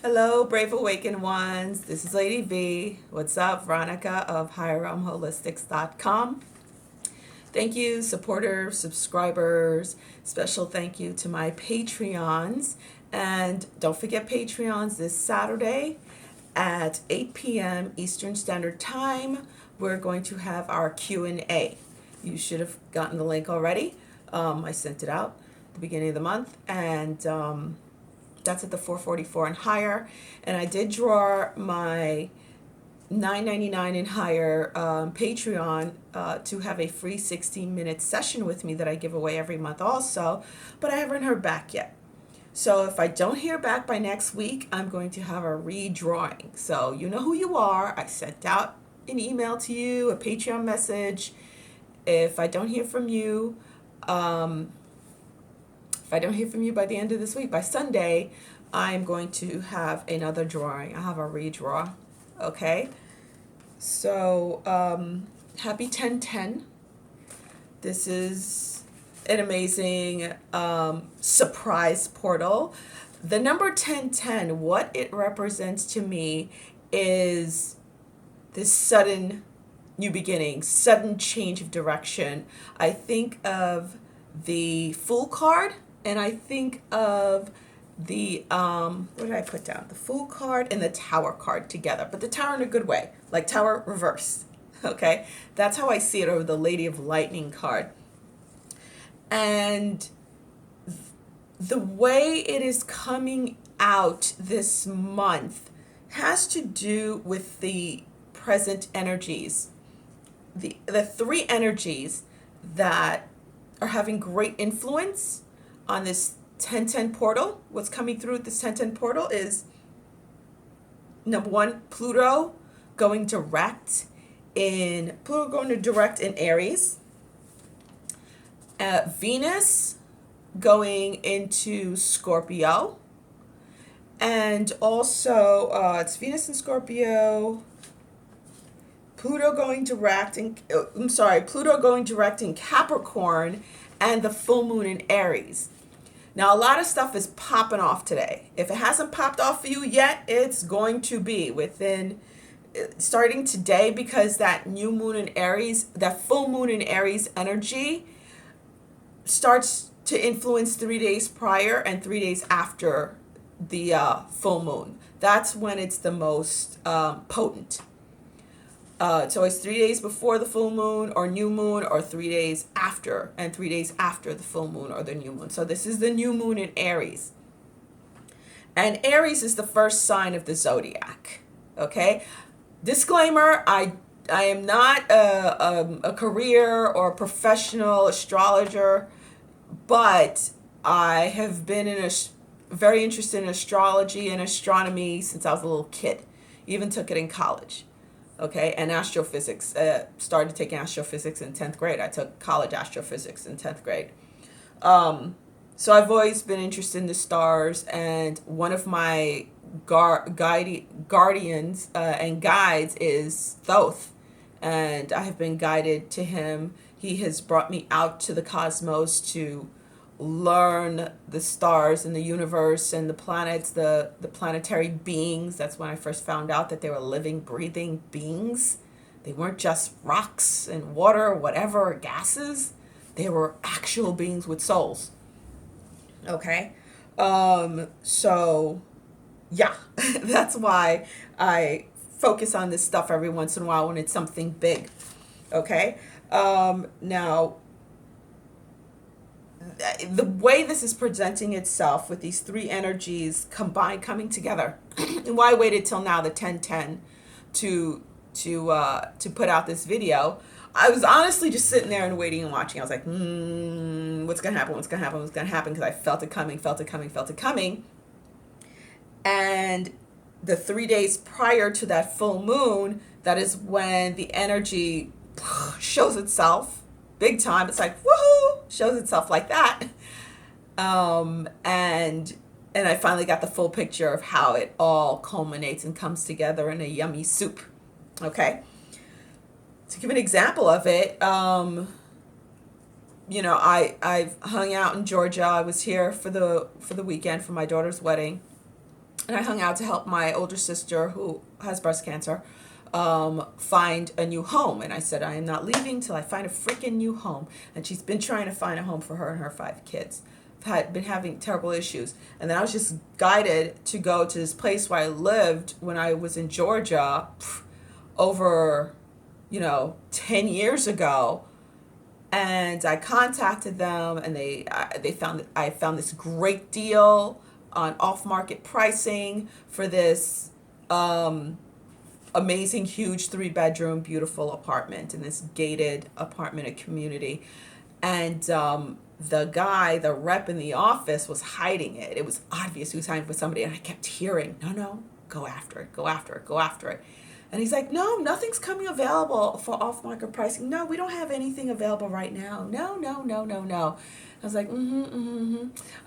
Hello, brave awakened ones. This is Lady V. What's up? Veronica of HigherRealmHolistics.com. Thank you, supporters, subscribers. Special thank you to my Patreons. And don't forget Patreons this Saturday at 8 p.m. Eastern Standard Time. We're going to have our Q&A. You should have gotten the link already. I sent it out at the beginning of the month. And that's at the 444 and higher. And I did draw my $9.99 and higher Patreon to have a free 16-minute session with me that I give away every month also, but I haven't heard back yet. So if I don't hear back by next week, I'm going to have a redrawing. So you know who you are. I sent out an email to you, a Patreon message. If I don't hear from you, by the end of this week, by Sunday, I'm going to have another drawing. I have a redraw. Okay? So, happy 1010. This is an amazing surprise portal. The number 1010, what it represents to me is this sudden new beginning, sudden change of direction. I think of the Fool card, and I think of the what did I put down? The Fool card and the Tower card together, but the Tower in a good way, like Tower reversed. Okay, that's how I see it, over the Lady of Lightning card. And the way it is coming out this month has to do with the present energies, the three energies that are having great influence on this 1010 portal. What's coming through with this 1010 portal is, number one, Pluto going direct in Aries, Venus going into Scorpio, and also it's Venus in Scorpio, Pluto going direct in Capricorn, and the full moon in Aries. Now, a lot of stuff is popping off today. If it hasn't popped off for you yet, it's going to be starting today, because that new moon in Aries, that full moon in Aries energy starts to influence 3 days prior and 3 days after the full moon. That's when it's the most potent. So it's 3 days before the full moon or new moon, or 3 days after, and 3 days after the full moon or the new moon. So this is the new moon in Aries. And Aries is the first sign of the zodiac. Okay? Disclaimer, I am not a career or professional astrologer, but I have been very interested in astrology and astronomy since I was a little kid. Even took it in college. Okay, and astrophysics. Started taking astrophysics in 10th grade. I took college astrophysics in 10th grade. So I've always been interested in the stars, and one of my guardians and guides is Thoth, and I have been guided to him. He has brought me out to the cosmos to learn the stars and the universe and the planets, the planetary beings. That's when I first found out that they were living, breathing beings. They weren't just rocks and water, whatever, gases. They were actual beings with souls. Okay? So, yeah, that's why I focus on this stuff every once in a while when it's something big. Okay? Now, the way this is presenting itself with these three energies combined, coming together, and why I waited till now, the 1010, to put out this video. I was honestly just sitting there and waiting and watching. I was like, what's gonna happen? What's gonna happen? What's gonna happen? Because I felt it coming. And the 3 days prior to that full moon, that is when the energy shows itself big time. It's like, woohoo, shows itself like that. And I finally got the full picture of how it all culminates and comes together in a yummy soup. Okay. To give an example of it, I've hung out in Georgia. I was here for the weekend for my daughter's wedding. and I hung out to help my older sister who has breast cancer find a new home. And I said, I am not leaving till I find a freaking new home. And she's been trying to find a home for her and her 5 kids. Been having terrible issues. And then I was just guided to go to this place where I lived when I was in Georgia over, 10 years ago. And I contacted them, and I found this great deal on off-market pricing for this amazing, huge 3-bedroom, beautiful apartment in this gated apartment, a community. And the guy, the rep in the office, was hiding it. It was obvious he was hiding for somebody, and I kept hearing, no, go after it, go after it, go after it. And he's like, no, nothing's coming available for off-market pricing. No, we don't have anything available right now. No. I was like,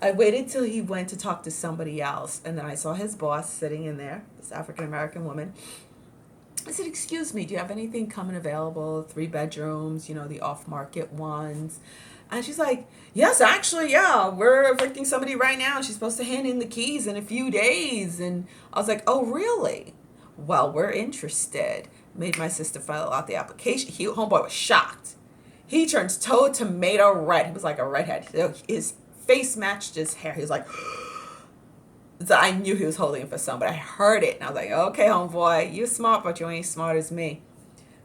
I waited till he went to talk to somebody else, and then I saw his boss sitting in there, this African-American woman. I said, excuse me, do you have anything coming available? 3 bedrooms, the off-market ones. And she's like, yes, actually, yeah, we're evicting somebody right now. She's supposed to hand in the keys in a few days. And I was like, oh, really? Well, we're interested. Made my sister fill out the application. Homeboy was shocked. He turns tomato red. He was like a redhead. His face matched his hair. He was like, so I knew he was holding it for somebody. I heard it, and I was like, okay, homeboy, you're smart, but you ain't smart as me.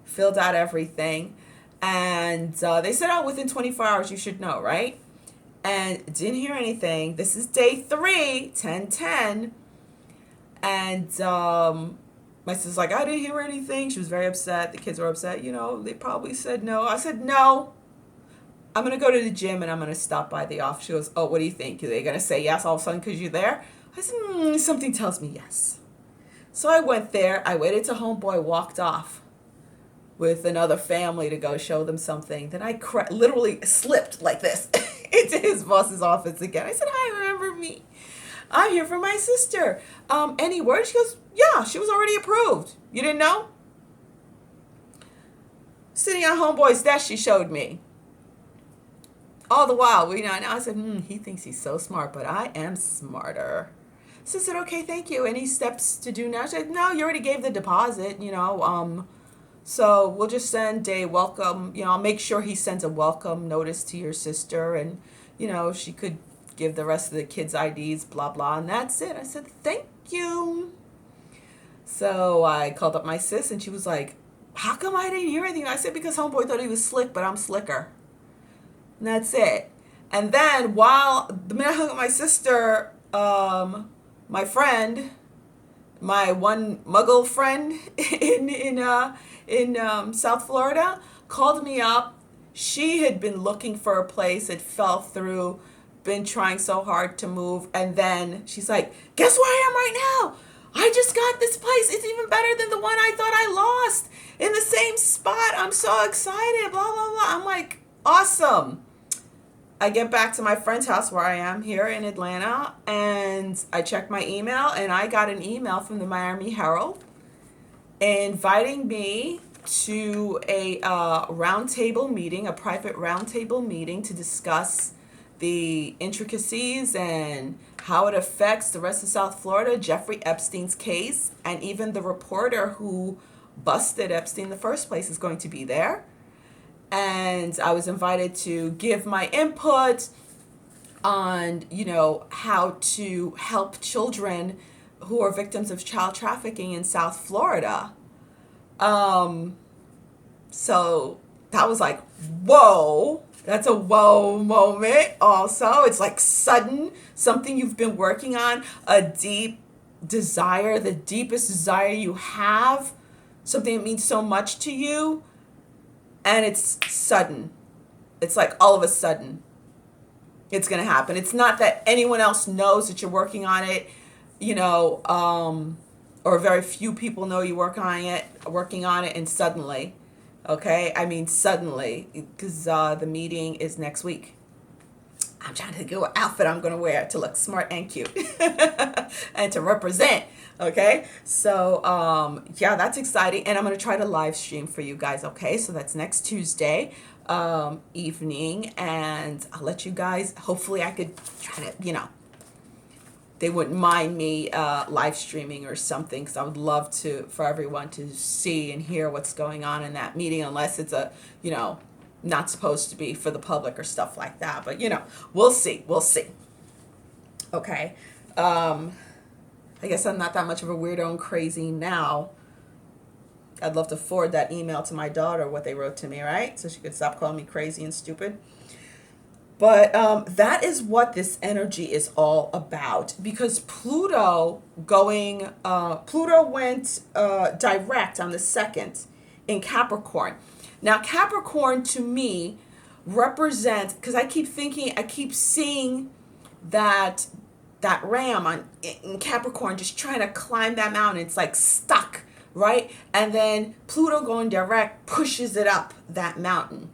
Filled out everything. And they said, oh, within 24 hours, you should know, right? And didn't hear anything. This is day 3, 10/10. And my sister's like, I didn't hear anything. She was very upset. The kids were upset. They probably said no. I said, no. I'm going to go to the gym, and I'm going to stop by the office. She goes, oh, what do you think? Are they going to say yes all of a sudden because you're there? I said, something tells me yes. So I went there. I waited till homeboy walked off with another family to go show them something. Then I literally slipped like this into his boss's office again. I said, hi, remember me? I'm here for my sister. Any word? She goes, yeah, she was already approved. You didn't know? Sitting on homeboy's desk, she showed me. All the while, I said, he thinks he's so smart, but I am smarter. So I said, okay, thank you. Any steps to do now? She said, no, you already gave the deposit, so we'll just send a welcome, I'll make sure he sends a welcome notice to your sister, and, she could give the rest of the kids' IDs, blah, blah, and that's it. I said, thank you. So I called up my sis, and she was like, how come I didn't hear anything? I said, because homeboy thought he was slick, but I'm slicker. And that's it. And then the minute I hung up my sister, my friend, my one muggle friend in South Florida, called me up. She had been looking for a place. It fell through, been trying so hard to move. And then she's like, guess where I am right now? I just got this place. It's even better than the one I thought I lost in the same spot. I'm so excited, blah, blah, blah. I'm like, awesome. I get back to my friend's house where I am here in Atlanta, and I check my email, and I got an email from the Miami Herald inviting me to a roundtable meeting, a private roundtable meeting to discuss the intricacies and how it affects the rest of South Florida, Jeffrey Epstein's case, and even the reporter who busted Epstein in the first place is going to be there. And I was invited to give my input on, how to help children who are victims of child trafficking in South Florida. So that was like, whoa, that's a whoa moment also. It's like sudden, something you've been working on, a deep desire, the deepest desire you have, something that means so much to you. And it's sudden. It's like all of a sudden it's going to happen. It's not that anyone else knows that you're working on it, or very few people know you're working on it, and suddenly, okay? I mean, suddenly, because the meeting is next week. I'm trying to think of what outfit I'm going to wear to look smart and cute and to represent. Okay, so yeah, that's exciting, and I'm going to try to live stream for you guys. Okay, so that's next Tuesday evening, and I'll let you guys, hopefully I could try to, they wouldn't mind me live streaming or something, because I would love for everyone to see and hear what's going on in that meeting, unless it's not supposed to be for the public or stuff like that. But we'll see. Okay. I guess I'm not that much of a weirdo and crazy now. I'd love to forward that email to my daughter, what they wrote to me, right? So she could stop calling me crazy and stupid. But that is what this energy is all about, because Pluto went direct on the 2nd in Capricorn. Now, Capricorn to me represents, because I keep seeing that ram in Capricorn just trying to climb that mountain. It's like stuck, right? And then Pluto going direct pushes it up that mountain.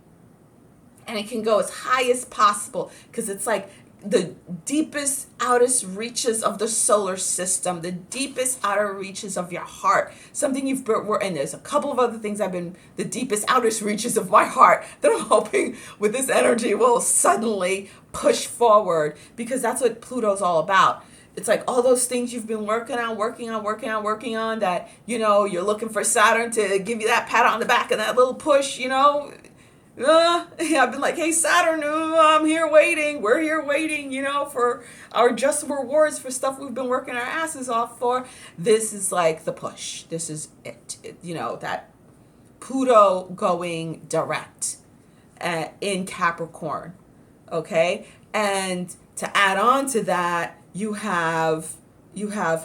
And it can go as high as possible, because it's like the deepest, outest reaches of the solar system, the deepest outer reaches of your heart. Something you've been, and there's a couple of other things the deepest, outest reaches of my heart that I'm hoping with this energy will suddenly push forward, because that's what Pluto's all about. It's like all those things you've been working on, that, you're looking for Saturn to give you that pat on the back and that little push, I've been like, hey, Saturn, I'm here waiting. We're here waiting, for our just rewards for stuff we've been working our asses off for. This is like the push. This is it. That Pluto going direct in Capricorn. Okay. And to add on to that, you have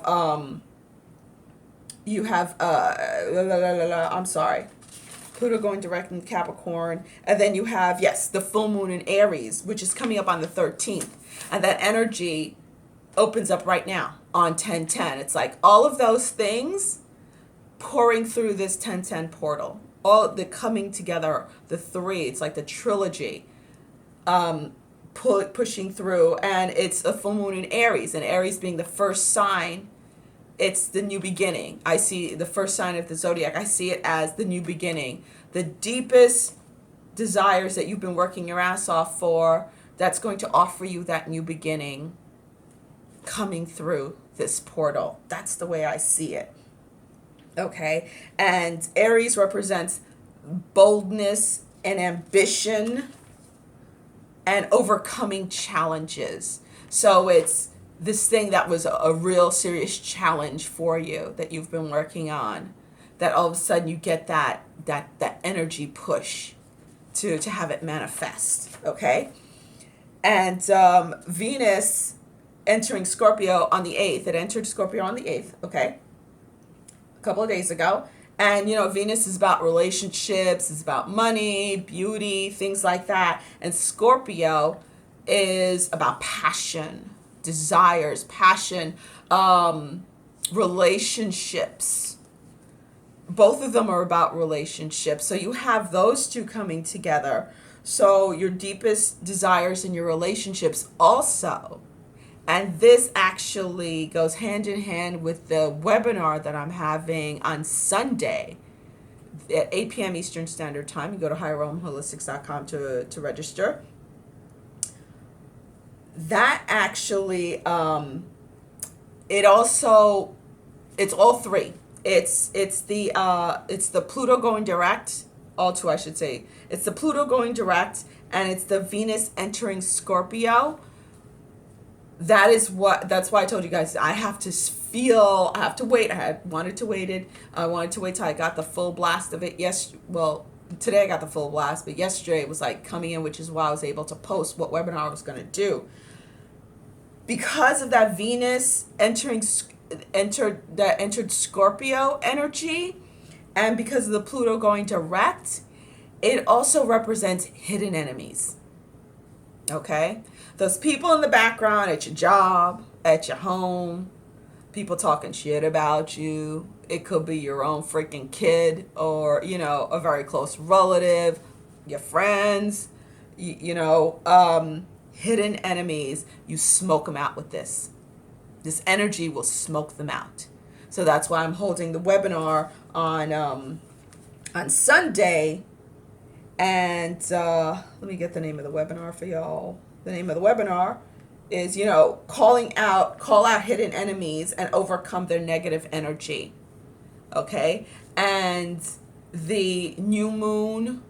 I'm sorry. Pluto going direct in Capricorn. And then you have, the full moon in Aries, which is coming up on the 13th. And that energy opens up right now on 10/10. It's like all of those things pouring through this 10/10 portal. All the coming together, the three, it's like the trilogy pushing through. And it's a full moon in Aries. And Aries being the first sign, it's the new beginning. I see the first sign of the zodiac. I see it as the new beginning. The deepest desires that you've been working your ass off for, that's going to offer you that new beginning coming through this portal. That's the way I see it. Okay. And Aries represents boldness and ambition and overcoming challenges. So it's this thing that was a real serious challenge for you that you've been working on, that all of a sudden you get that energy push to have it manifest. Okay. And Venus entering Scorpio on the 8th. It entered Scorpio on the 8th. Okay. A couple of days ago. And, Venus is about relationships, it's about money, beauty, things like that. And Scorpio is about passion, desires, passion, relationships. Both of them are about relationships. So you have those two coming together. So your deepest desires in your relationships also. And this actually goes hand in hand with the webinar that I'm having on Sunday at 8 p.m. Eastern Standard Time. You go to higherrealmholistics.com to register. That actually, it's all three. It's the Pluto going direct, all two I should say. It's the Pluto going direct, and it's the Venus entering Scorpio. That's why I told you guys I have to wait. I wanted to wait till I got the full blast of it. Today I got the full blast, but yesterday it was like coming in, which is why I was able to post what webinar I was going to do. Because of that Venus entered Scorpio energy, and because of the Pluto going direct, it also represents hidden enemies. Okay? Those people in the background at your job, at your home, people talking shit about you. It could be your own freaking kid, or, a very close relative, your friends, hidden enemies. You smoke them out with this. This energy will smoke them out. So that's why I'm holding the webinar on Sunday. And let me get the name of the webinar for y'all. The name of the webinar is, call out hidden enemies and overcome their negative energy. Okay? And the new moon,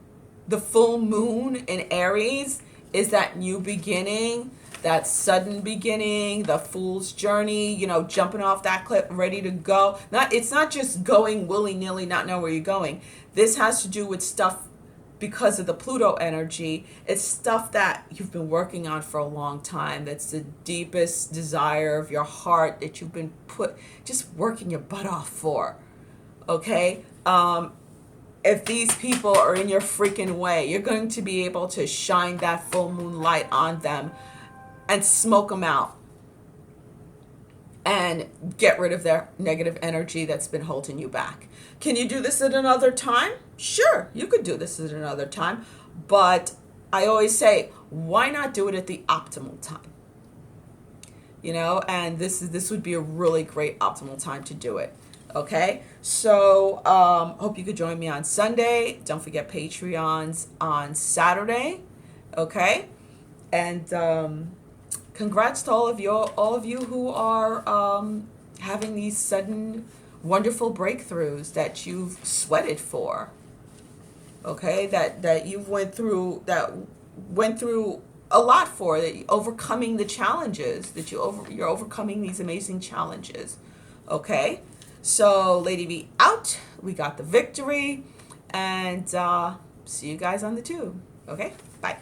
the full moon in Aries is that new beginning, that sudden beginning, the fool's journey, jumping off that cliff, ready to go. It's not just going willy-nilly, not know where you're going. This has to do with stuff because of the Pluto energy. It's stuff that you've been working on for a long time. That's the deepest desire of your heart that you've been just working your butt off for. Okay? If these people are in your freaking way, you're going to be able to shine that full moon light on them and smoke them out and get rid of their negative energy that's been holding you back. Can you do this at another time? Sure, you could do this at another time, but I always say, why not do it at the optimal time? And this would be a really great optimal time to do it. Okay, so hope you could join me on Sunday. Don't forget Patreons on Saturday. Okay, and congrats to all of you who are having these sudden wonderful breakthroughs that you've sweated for. Okay, that you went through a lot for, that you're overcoming the challenges, you're overcoming these amazing challenges. Okay, so Lady V out. We got the victory, and see you guys on the tube. Okay, bye.